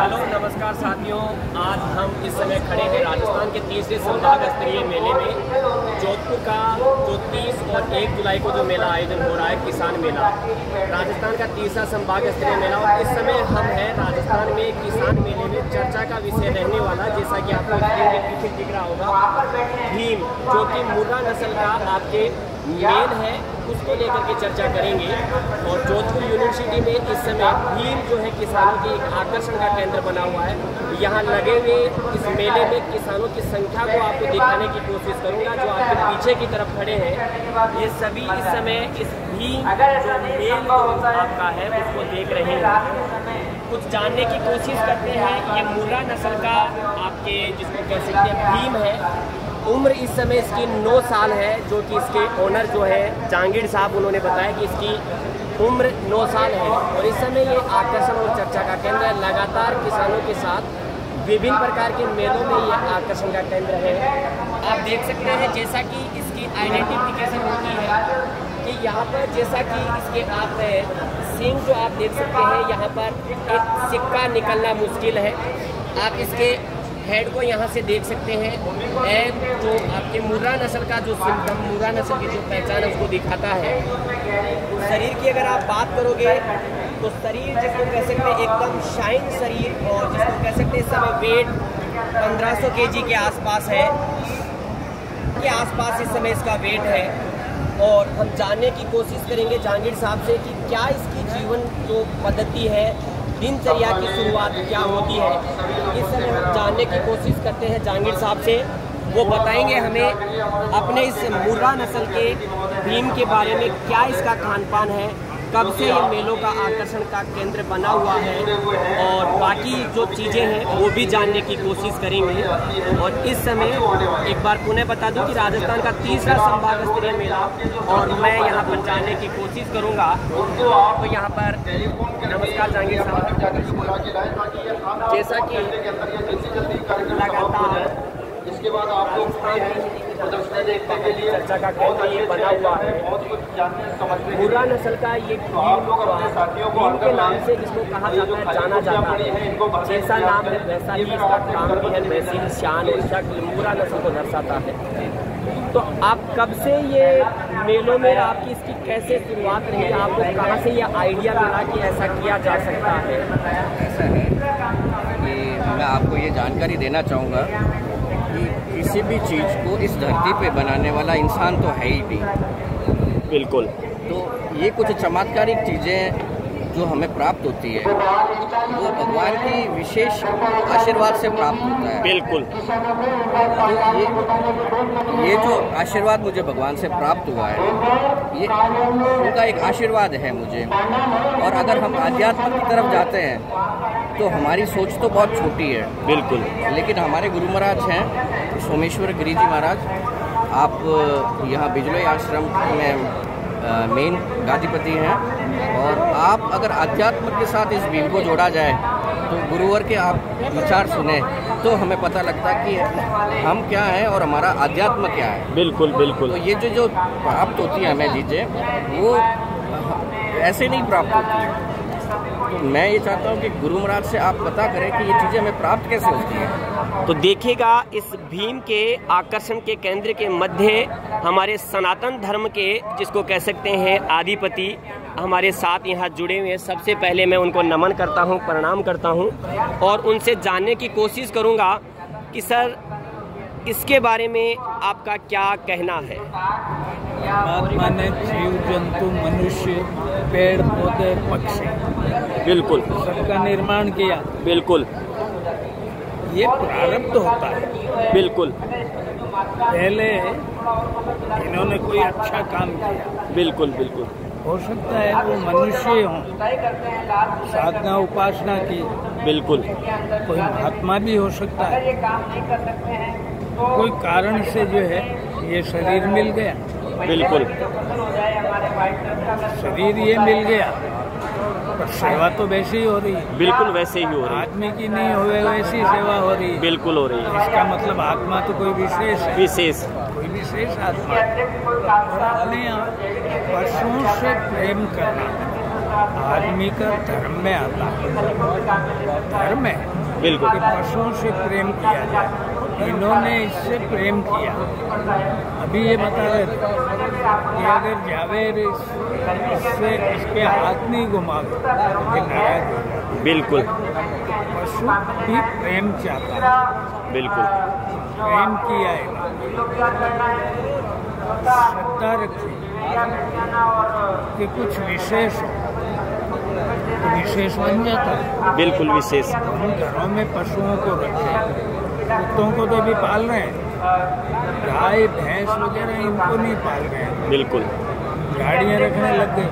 Hello नमस्कार साथियों, आज हम इस समय खड़े हैं राजस्थान के तीसरे संभाग स्तरीय मेले में। जोधपुर का जो 30 और 1 जुलाई को जो मेला आयोजन हो रहा है, किसान मेला, राजस्थान का तीसरा संभाग स्तरीय मेला। और इस समय हम हैं राजस्थान में किसान मेले में। चर्चा का विषय रहने वाला, जैसा कि आपको स्क्रीन के पीछे दिख रहा होगा, भीम, जो कि मुर्रा नस्ल का आपके मेल है, उसको लेकर के चर्चा करेंगे। और जोधपुर यूनिवर्सिटी में इस समय भीम जो है किसानों के एक आकर्षण का केंद्र बना हुआ है। यहाँ लगे हुए इस मेले में किसानों की संख्या को आपको दिखाने की कोशिश करूँगा। जो आपके पीछे की तरफ खड़े हैं, ये सभी इस समय इस भीम जो मेल जो आपका है उसको देख रहे हैं। कुछ जानने की कोशिश करते हैं। ये मुर्रा नस्ल का आपके जिसको कह सकते हैं भीम है। उम्र इस समय इसकी 9 साल है, जो कि इसके ओनर जो है जहांगीर साहब, उन्होंने बताया कि इसकी उम्र 9 साल है। और इस समय ये आकर्षण और चर्चा का केंद्र है। लगातार किसानों के साथ विभिन्न प्रकार के मेलों में ये आकर्षण का केंद्र है। आप देख सकते हैं जैसा कि इसकी आइडेंटिफिकेशन होती है कि यहाँ पर जैसा कि इसके आप सींग जो आप देख सकते हैं, यहाँ पर एक सिक्का निकलना मुश्किल है। आप इसके हेड को यहाँ से देख सकते हैं। जो आपके मुर्रा नस्ल का जो सिम्टम, मुर्रा नस्ल की जो पहचान है उसको दिखाता है। शरीर की अगर आप बात करोगे तो शरीर जिसको कह सकते हैं एकदम शाइन शरीर, और जिसको कह सकते हैं इस समय वेट 1500 kg के आसपास है। ये आसपास इस समय इसका वेट है। और हम जानने की कोशिश करेंगे जहांगीर साहब से कि क्या इसकी जीवन जो पद्धति है, दिनचर्या की शुरुआत क्या होती है। इस समय हम जानने की कोशिश करते हैं जहांगीर साहब से। वो बताएंगे हमें अपने इस मुर्रा नस्ल के भीम के बारे में, क्या इसका खान पान है, कब से ये मेलों का आकर्षण का केंद्र बना हुआ है, और बाकी जो चीज़ें हैं वो भी जानने की कोशिश करेंगे। और इस समय एक बार पुनः बता दूं कि राजस्थान का तीसरा संभाग स्तरीय मेला, और मैं यहाँ पर जानने की कोशिश करूँगा। तो यहाँ पर नमस्कार जहांगीर साहब, जैसा कि लगातार इसके बाद आपको चर्चा का केंद्र ये बना हुआ है। मुर्रा नस्ल का ये भीम के नाम से जिसको कहा जाता है, जाना जाता है। जैसा नाम है वैसा ही इसका काम भी है, वैसी ही शान और शक्ल मुर्रा नस्ल को दर्शाता है। तो आप कब से ये मेलों में आपकी इसकी कैसे शुरुआत रही, आपको कहाँ से ये आइडिया मिला कि ऐसा किया जा सकता है? ऐसा है कि मैं आपको ये जानकारी देना चाहूँगा कि किसी भी चीज़ को इस धरती पे बनाने वाला इंसान तो है ही नहीं। बिल्कुल। तो ये कुछ चमत्कारिक चीज़ें जो हमें प्राप्त होती है वो भगवान की विशेष आशीर्वाद से प्राप्त होता है। बिल्कुल। तो ये जो आशीर्वाद मुझे भगवान से प्राप्त हुआ है, ये उनका एक आशीर्वाद है मुझे। और अगर हम आध्यात्म की तरफ जाते हैं तो हमारी सोच तो बहुत छोटी है। बिल्कुल। लेकिन हमारे गुरु महाराज हैं सोमेश्वर गिरी जी महाराज, आप यहाँ बिजलोई आश्रम में मेन गादीपति हैं। और आप अगर अध्यात्म के साथ इस भीम को जोड़ा जाए तो गुरुवर के आप विचार सुने तो हमें पता लगता कि हम क्या हैं और हमारा अध्यात्म क्या है। बिल्कुल बिल्कुल। तो ये जो प्राप्त होती है हमें चीज़ें, वो ऐसे नहीं प्राप्त होती है। तो मैं ये चाहता हूँ कि गुरु महाराज से आप पता करें कि ये चीज़ें हमें प्राप्त कैसे होती हैं। तो देखिएगा, इस भीम के आकर्षण के केंद्र के मध्य हमारे सनातन धर्म के जिसको कह सकते हैं आदिपति हमारे साथ यहाँ जुड़े हुए हैं। सबसे पहले मैं उनको नमन करता हूँ, प्रणाम करता हूँ, और उनसे जानने की कोशिश करूँगा कि सर इसके बारे में आपका क्या कहना है। परमात्मा ने जीव जंतु मनुष्य पेड़ पौधे पक्षी बिल्कुल सबका निर्माण किया। बिल्कुल। ये प्रारब्ध होता है। बिल्कुल। पहले इन्होंने कोई अच्छा काम किया। बिल्कुल बिल्कुल। हो सकता है वो मनुष्य हों, साधना उपासना की। बिल्कुल। कोई महात्मा भी हो सकता है। कोई कारण से जो है ये शरीर मिल गया। बिल्कुल। शरीर ये मिल गया, पर सेवा तो वैसे ही हो रही है। बिल्कुल वैसे ही हो रही है। आदमी की नहीं होवे वैसी सेवा हो रही है। बिल्कुल हो रही है। इसका मतलब आत्मा तो कोई विशेष है। विशेष कोई विशेष आत्मा। और अपने पशुओं से प्रेम करना आदमी का धर्म में आता है, धर्म है बिल्कुल। कि पशुओं से प्रेम किया जाए। इन्होंने इससे प्रेम किया। अभी ये बता रहे थे कि अगर जावेद इससे इसके हाथ नहीं घुमावे ये नाराज हो जाए। बिल्कुल पशु भी प्रेम चाहता है, बिल्कुल प्रेम किया है, श्रद्धा रखी कि कुछ विशेष हो तो विशेष बन जाता है। बिल्कुल विशेष। हम घरों में पशुओं को रखें, कुत्तों को तो भी पाल रहे हैं, गाय भैंस वगैरह इनको नहीं पाल रहे हैं, बिल्कुल गाड़ियाँ रखने लग गए,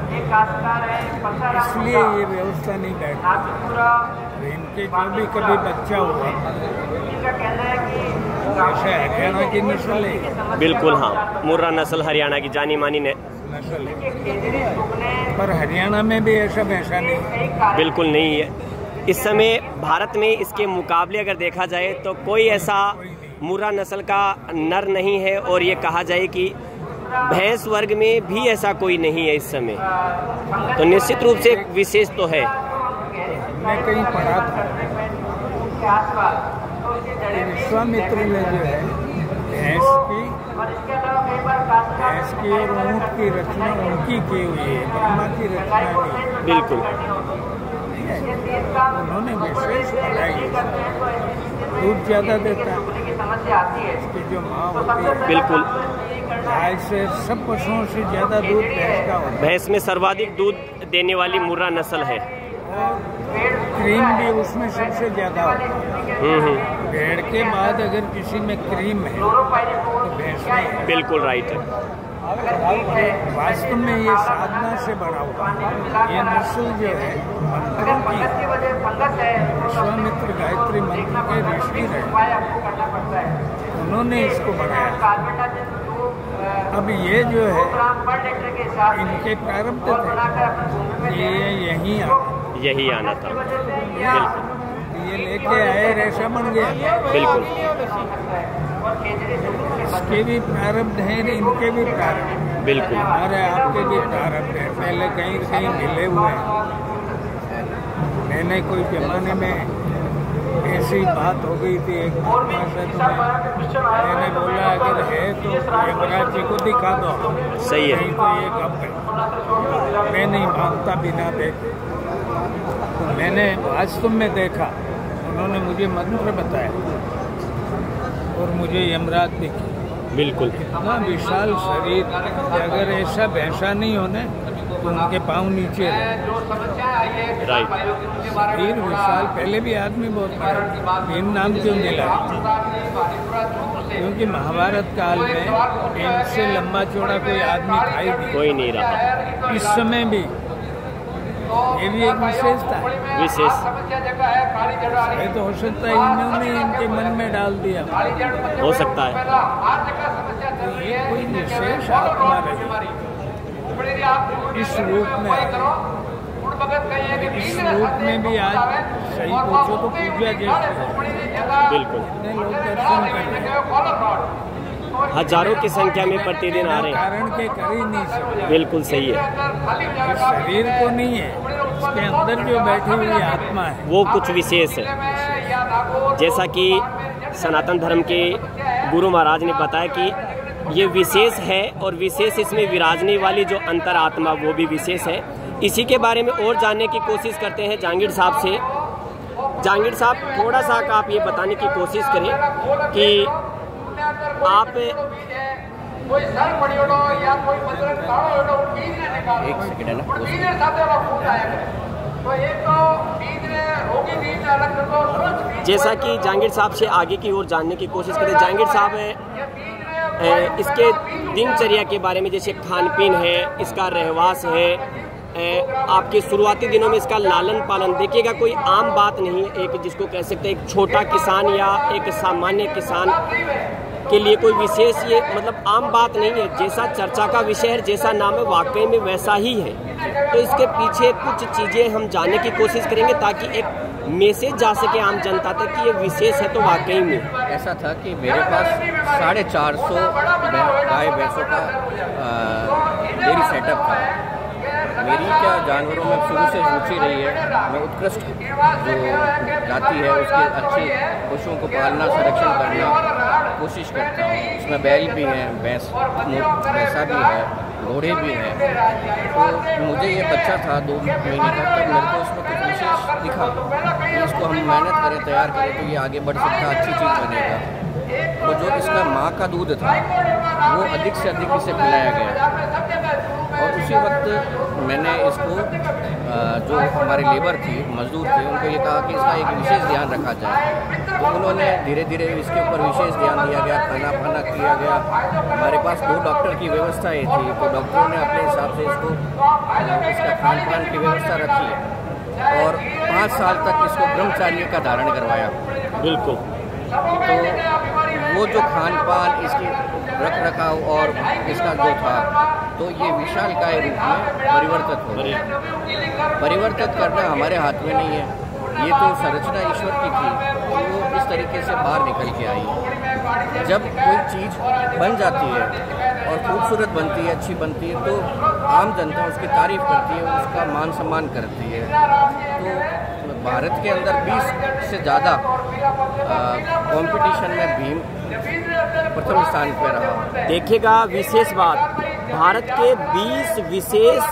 इसलिए ये व्यवस्था नहीं बैठती। इनके जो भी कभी बच्चा हुआ, जैसे हरियाणा की नस्ल है, बिल्कुल हाँ, मुर्रा नस्ल हरियाणा की जानी मानी नस्ल है, पर हरियाणा में भी ऐसा वैसा नहीं, बिल्कुल नहीं है। इस समय भारत में इसके मुकाबले अगर देखा जाए तो कोई ऐसा मुर्रा नस्ल का नर नहीं है, और ये कहा जाए कि भैंस वर्ग में भी ऐसा कोई नहीं है इस समय, तो निश्चित रूप से विशेष तो है। मैं कहीं पढ़ा था विश्वामित्र ने जो है भैंस की और ऊँट की रचना उनकी की हुई है, ब्रह्मा की रचना नहीं। बिल्कुल उन्होंने विशेष बनाई, दूध ज़्यादा देता है, इसकी जो माँ होती है बिल्कुल, गाय से सब पशुओं से ज़्यादा दूध भैंस का होता है, भैंस में सर्वाधिक दूध देने वाली मुर्रा नस्ल है, और क्रीम भी उसमें सबसे ज़्यादा होता है। भेड़ के बाद अगर किसी में क्रीम है तो भैंस में है। बिल्कुल राइट है। वास्तव में ये साधना से बड़ा हुआ, ये नस्ल जो है मंत्रों की, विश्वामित्र गायत्री मंत्र के ऋषि रहे, उन्होंने इसको बनाया। अब ये जो है इनके प्रारब्ध थे, ये यही आना था। बिल्कुल ये लेके आए रेशा बन गया। बिल्कुल इसके भी प्रारब्ध हैं, इनके भी प्रारब्ध, बिल्कुल हमारे आपके भी प्रारब्ध है, पहले कहीं कहीं मिले हुए हैं। मैंने कोई जमाने में ऐसी बात हो गई थी एक महात्मा से, तो मैंने बोला अगर है तो यमराज जी को दिखा दो, सही है, नहीं तो ये गप है, मैं नहीं मानता बिना देखे। तो मैंने वास्तव में देखा, उन्होंने मुझे मंत्र बताया और मुझे यमराज दिखे। बिल्कुल इतना विशाल शरीर, अगर ऐसा भैंसा नहीं होने तो उनके पाँव नीचे रहे। राइट, शरीर विशाल, पहले भी आदमी बहुत बड़ा, भीम नाम क्यों मिला? क्योंकि महाभारत काल में इनसे लंबा चौड़ा कोई आदमी था ही नहीं, कोई नहीं रहा। इस समय भी ये भी एक विशेषता है। विशेष ये तो हो सकता है इन्होंने इनके मन में डाल दिया, हो सकता है। तो ये कोई विशेष आत्मा रही इस रूप में, इस रूप में भी आज सही पूछो तो पूजा जैसे बिल्कुल इतने लोग दर्शन कर रहे हैं, हजारों की संख्या में प्रतिदिन आ रहे हैं। कारण के कर ही नहीं सकते। बिल्कुल सही है। इस शरीर को नहीं है, इसके अंदर जो बैठी हुई आत्मा है वो कुछ विशेष है। जैसा कि सनातन धर्म के गुरु महाराज ने बताया कि ये विशेष है, और विशेष इसमें विराजने वाली जो अंतरात्मा वो भी विशेष है। इसी के बारे में और जानने की कोशिश करते हैं जहांगीर साहब से। जहांगीर साहब, थोड़ा सा आप ये बताने की कोशिश करें कि आप एक सेकंड है ना, जैसा कि जहांगीर साहब से आगे की ओर जानने की कोशिश करें। जहांगीर साहब, इसके दिनचर्या के बारे में, जैसे खान पीन है, इसका रहवास है, आपके शुरुआती दिनों में इसका लालन पालन, देखिएगा कोई आम बात नहीं है, एक जिसको कह सकते हैं एक छोटा किसान या एक सामान्य किसान के लिए कोई विशेष ये मतलब आम बात नहीं है। जैसा चर्चा का विषय है, जैसा नाम है, वाकई में वैसा ही है। तो इसके पीछे कुछ चीज़ें हम जानने की कोशिश करेंगे ताकि एक मैसेज जा सके आम जनता तक कि ये विशेष है। तो वाकई में ऐसा था कि मेरे पास 450 गाय भैंसों का डेयरी सेटअप था, मेरी क्या जानवरों में शुरू से रुचि रही है। मैं उत्कृष्ट जो जाति है उसके अच्छे पशुओं को पालना, संरक्षण करना कोशिश करता हूँ। इसमें बैल भी हैं, भैंसा भी है, घोड़े भी हैं। तो मुझे ये बच्चा था 2 महीने का, तब मेरे को उसमें कुछ विशेष दिखा कि इसको हम मेहनत करें, तैयार करें तो ये आगे बढ़ सकता, अच्छी चीज़ बनेगा। तो जो इसका माँ का दूध था वो अधिक से अधिक इसे पिलाया गया और उसी वक्त मैंने इसको जो हमारे लेबर थी, मजदूर थे, उनको ये कहा कि इसका एक विशेष ध्यान रखा जाए। तो उन्होंने धीरे धीरे इसके ऊपर विशेष ध्यान दिया गया, खाना पाना किया गया। हमारे पास 2 डॉक्टर की व्यवस्थाएँ थी, तो डॉक्टरों ने अपने हिसाब से इसको इसका खान पान की व्यवस्था रखी और 5 साल तक इसको ब्रह्मचार्य का धारण करवाया। बिल्कुल। तो वो जो खान पान, इसकी रख रखाव और इसका जो था, तो ये विशालकाय रूप में परिवर्तित हो गया। परिवर्तित करना हमारे हाथ में नहीं है, ये तो संरचना ईश्वर की थी, वो इस तरीके से बाहर निकल के आई। जब कोई चीज़ बन जाती है और खूबसूरत बनती है, अच्छी बनती है, तो आम जनता उसकी तारीफ करती है, उसका मान सम्मान करती है। तो भारत के अंदर 20 से ज़्यादा कंपटीशन में भीम प्रथम स्थान पर रहा। देखिएगा, विशेष बात, भारत के 20 विशेष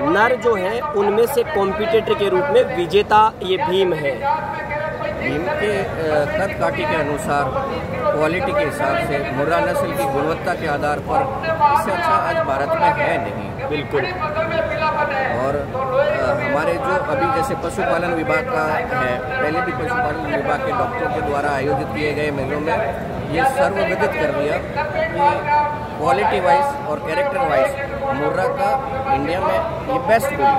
नर जो हैं उनमें से कॉम्पिटिटर के रूप में विजेता ये भीम है। भीम के कद काठी के अनुसार, क्वालिटी के हिसाब से, मुर्रा नस्ल की गुणवत्ता के आधार पर इससे अच्छा आज भारत में है नहीं। बिल्कुल। और हमारे जो अभी जैसे पशुपालन विभाग का है, पहले भी पशुपालन विभाग के डॉक्टरों के द्वारा आयोजित किए गए मेलों में ये सर्वविदित कर दिया कि क्वालिटी वाइज और कैरेक्टर वाइज मुर्रा का इंडिया में ये बेस्ट बोली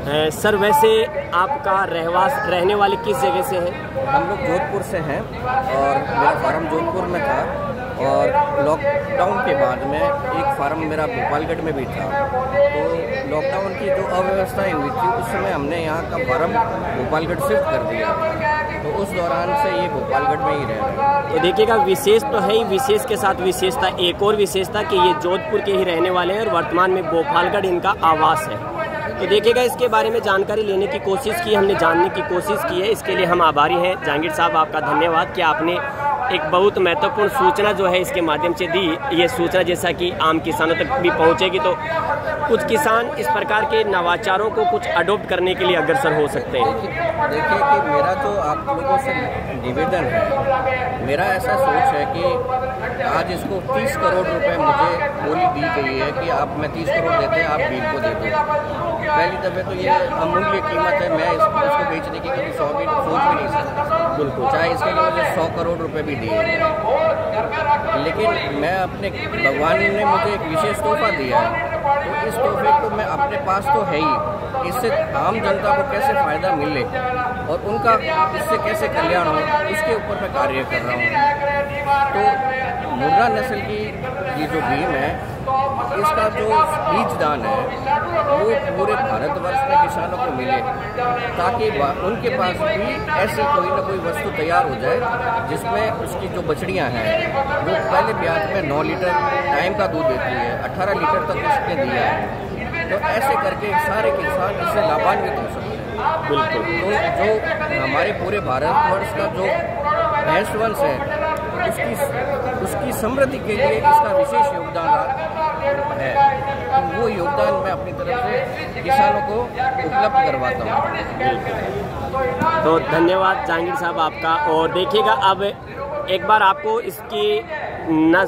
है। सर, वैसे आपका रहने वाले किस जगह से हैं? हम लोग जोधपुर से हैं और मेरा फार्म जोधपुर में था और लॉकडाउन के बाद में एक फार्म मेरा भोपालगढ़ में भी था। तो लॉकडाउन की जो अव्यवस्थाएं हुई थी उस समय हमने यहाँ का फार्म भोपालगढ़ शिफ्ट कर दिया, तो उस दौरान से ये भोपालगढ़ में ही रह रहे हैं। तो देखिएगा, विशेष तो है ही, विशेष के साथ विशेषता, एक और विशेषता कि ये जोधपुर के ही रहने वाले हैं और वर्तमान में भोपालगढ़ इनका आवास है। तो देखिएगा, इसके बारे में जानकारी लेने की कोशिश की, हमने जानने की कोशिश की है, इसके लिए हम आभारी हैं। जहांगीर साहब, आपका धन्यवाद कि आपने एक बहुत महत्वपूर्ण सूचना जो है इसके माध्यम से दी। ये सूचना जैसा कि आम किसानों तक भी पहुंचेगी तो कुछ किसान इस प्रकार के नवाचारों को कुछ अडोप्ट करने के लिए अग्रसर हो सकते हैं। देखिए कि मेरा जो आप लोगों से निवेदन है, मेरा ऐसा सोच है कि आज इसको 30 करोड़ रुपए मुझे बोली दी गई है कि आप मैं 30 करोड़ देते हैं, आप भीम को दे दो। पहली दफ़े तो ये अमूल्य कीमत है, मैं इसको बेचने की कभी सोच भी नहीं सकता। बिल्कुल, चाहे इसके लिए मुझे 100 करोड़ रुपए भी दिए, लेकिन मैं अपने भगवान ने मुझे एक विशेष तोहफा दिया है, तो इस तोहफे को मैं अपने पास तो है ही, इससे आम जनता को कैसे फ़ायदा मिले और उनका इससे कैसे कल्याण हो, उसके ऊपर मैं कार्य कर रहा हूँ। तो मुर्रा नस्ल की ये जो भीम है, इसका जो बीजदान है वो पूरे भारतवर्ष में किसानों को मिले, ताकि उनके पास भी ऐसी कोई ना कोई वस्तु तैयार हो जाए जिसमें उसकी जो बछड़ियां हैं वो पहले ब्याज में 9 लीटर टाइम का दूध देती है, 18 लीटर तक उसने दिया है। तो ऐसे करके सारे किसान इससे लाभान्वित हो सकते हैं। बिल्कुल। तो जो हमारे पूरे भारतवर्ष का जो भैंस वंश है उसकी समृद्धि के लिए इसका विशेष योगदान है, तो वो योगदान मैं अपनी तरफ से किसानों को उपलब्ध करवाता हूँ। तो धन्यवाद जहांगीर साहब आपका। और देखिएगा, अब एक बार आपको इसकी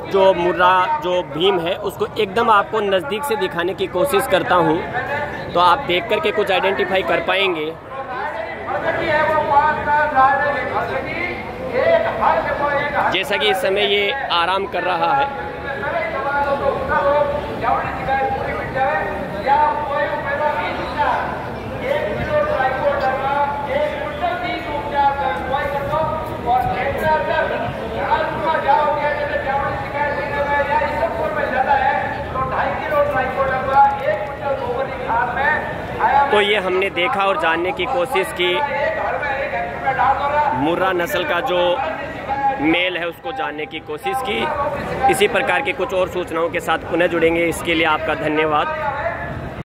जो मुर्रा जो भीम है उसको एकदम आपको नज़दीक से दिखाने की कोशिश करता हूँ, तो आप देख करके कुछ आइडेंटिफाई कर पाएंगे। जैसा कि इस समय ये आराम कर रहा है। तो ये हमने देखा और जानने की कोशिश की, मुर्रा नस्ल का जो मेल है उसको जानने की कोशिश की। इसी प्रकार की कुछ और सूचनाओं के साथ पुनः जुड़ेंगे, इसके लिए आपका धन्यवाद।